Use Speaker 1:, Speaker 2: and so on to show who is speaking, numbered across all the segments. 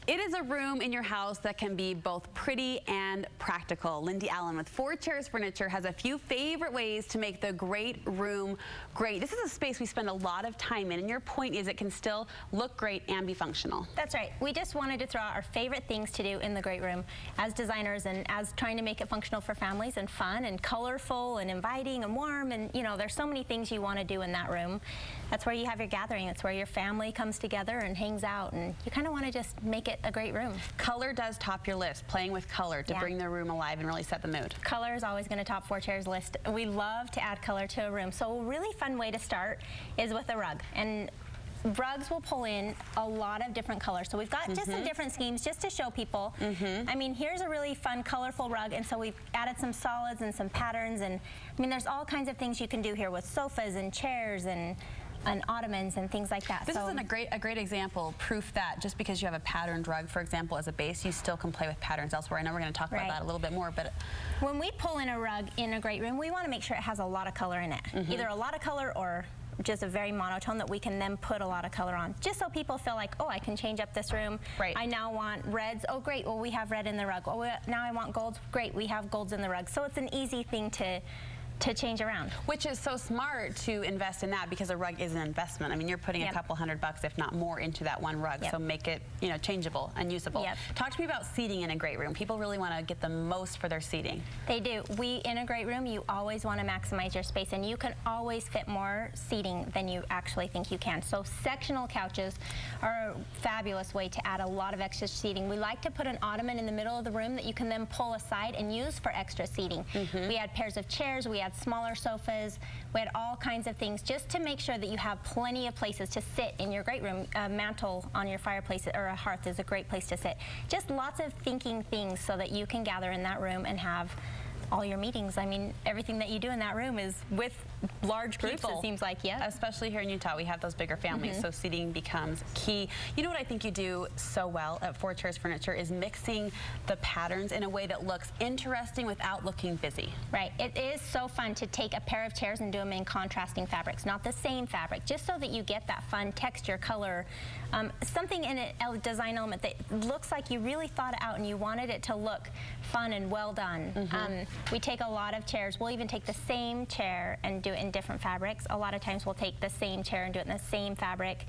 Speaker 1: It is a room in your house that can be both pretty and practical. Lindy Allen with 4 Chairs Furniture has a few favorite ways to make the great room great. This is a space we spend a lot of time in, and your point is it can still look great and be functional.
Speaker 2: That's right. We just wanted to throw out our favorite things to do in the great room as designers and as trying to make it functional for families and fun and colorful and inviting and warm, and you know, there's so many things you want to do in that room. That's where you have your gathering. It's where your family comes together and hangs out, and you kind of want to just make it a great room.
Speaker 1: Color does top your list, playing with color to bring the room alive and really set the mood.
Speaker 2: Color is always going to top 4 Chairs list. We love to add color to a room, so a really fun way to start is with a rug. And rugs will pull in a lot of different colors. So we've got just some different schemes just to show people. I mean, here's a really fun, colorful rug, and so we've added some solids and some patterns, and I mean, there's all kinds of things you can do here with sofas and chairs and ottomans and things like that.
Speaker 1: This is a great example, proof that just because you have a patterned rug, for example, as a base, you still can play with patterns elsewhere. I know we're going to talk about that a little bit more, but
Speaker 2: when we pull in a rug in a great room, we want to make sure it has a lot of color in it. Either a lot of color or just a very monotone that we can then put a lot of color on, just so people feel like, oh, I can change up this room. I now want reds. Oh, great. Well, we have red in the rug. Oh, now I want golds. Great. We have golds in the rug. So it's an easy thing to change around. Which
Speaker 1: is so smart to invest in that, because a rug is an investment. I mean, you're putting a couple $100, if not more, into that one rug. So make it, you know, changeable and usable. Talk to me about seating in a great room. People really want to get the most for their seating.
Speaker 2: They do. In a great room, you always want to maximize your space, and you can always fit more seating than you actually think you can. So sectional couches are a fabulous way to add a lot of extra seating. We like to put an ottoman in the middle of the room that you can then pull aside and use for extra seating. We had pairs of chairs, we had smaller sofas, we had all kinds of things just to make sure that you have plenty of places to sit in your great room. A mantle on your fireplace or a hearth is a great place to sit. Just lots of thinking things so that you can gather in that room and have all your meetings. I mean, everything that you do in that room is with large groups, it seems like.
Speaker 1: Especially here in Utah, we have those bigger families, so seating becomes key. You know what I think you do so well at 4 Chairs Furniture is mixing the patterns in a way that looks interesting without looking busy.
Speaker 2: Right. It is so fun to take a pair of chairs and do them in contrasting fabrics, not the same fabric, just so that you get that fun texture, color, something in a design element that looks like you really thought it out and you wanted it to look fun and well done. We take a lot of chairs. We'll even take the same chair and do it in different fabrics. A lot of times we'll take the same chair and do it in the same fabric.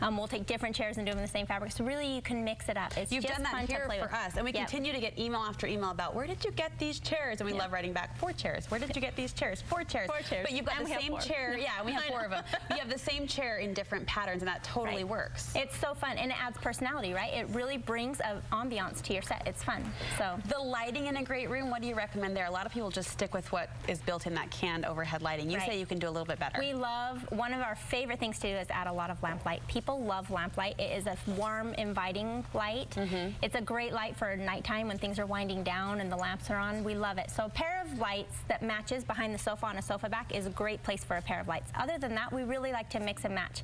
Speaker 2: We'll take different chairs and do them in the same fabric. So really you can mix it up. It's
Speaker 1: You've
Speaker 2: just
Speaker 1: done that
Speaker 2: fun
Speaker 1: here
Speaker 2: to play
Speaker 1: for
Speaker 2: with.
Speaker 1: us. And we continue to get email after email about, where did you get these chairs? And we love writing back, 4 chairs. Where did you get these chairs? 4 chairs.
Speaker 2: 4 chairs.
Speaker 1: But you've got the same chair. Yeah, we have 4 of them. You have the same chair in different patterns, and that totally works.
Speaker 2: It's so fun, and it adds personality, right? It really brings an ambiance to your set. It's fun. So
Speaker 1: the lighting in a great room, what do you recommend there? A lot of people just stick with what is built in that canned overhead lighting. You say you can do a little bit better.
Speaker 2: We love, one of our favorite things to do is add a lot of lamp light. People love lamp light. It is a warm, inviting light. It's a great light for nighttime when things are winding down and the lamps are on. We love it. So a pair of lights that matches behind the sofa on a sofa back is a great place for a pair of lights. Other than that, we really like to mix and match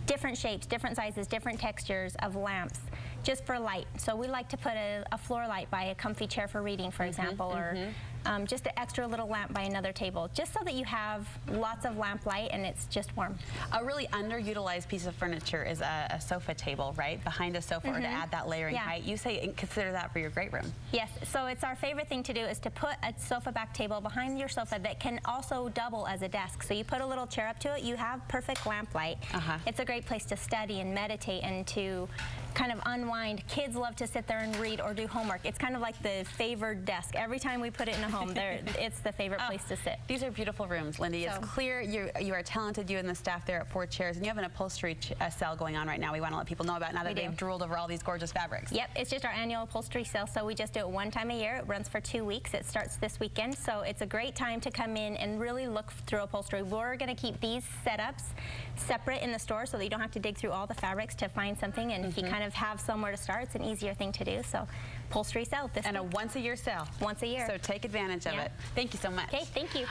Speaker 2: different shapes, different sizes, different textures of lamps just for light. So we like to put a floor light by a comfy chair for reading, for example, or just an extra little lamp by another table, just so that you have lots of lamp light and it's just warm.
Speaker 1: A really underutilized piece of furniture is a sofa table, right? Behind a sofa, or to add that layering height. You say consider that for your great room.
Speaker 2: Yes, so it's our favorite thing to do is to put a sofa back table behind your sofa that can also double as a desk. So you put a little chair up to it, you have perfect lamp light. It's a great place to study and meditate and to kind of unwind. Kids love to sit there and read or do homework. It's kind of like the favored desk. Every time we put it in a home, it's the favorite place to sit.
Speaker 1: These are beautiful rooms, Lindy. It's clear you are talented, you and the staff there at 4 Chairs, and you have an upholstery sale going on right now. We want to let people know about now that they've drooled over all these gorgeous fabrics.
Speaker 2: Yep, it's just our annual upholstery sale, so we just do it one time a year. It runs for 2 weeks. It starts this weekend, so it's a great time to come in and really look through upholstery. We're going to keep these setups separate in the store so that you don't have to dig through all the fabrics to find something, and if you kind of have somewhere to start, it's an easier thing to do. So upholstery sale this week.
Speaker 1: And a once-a-year sale.
Speaker 2: Once a year.
Speaker 1: So take advantage of it. Thank you so much.
Speaker 2: Okay, thank you.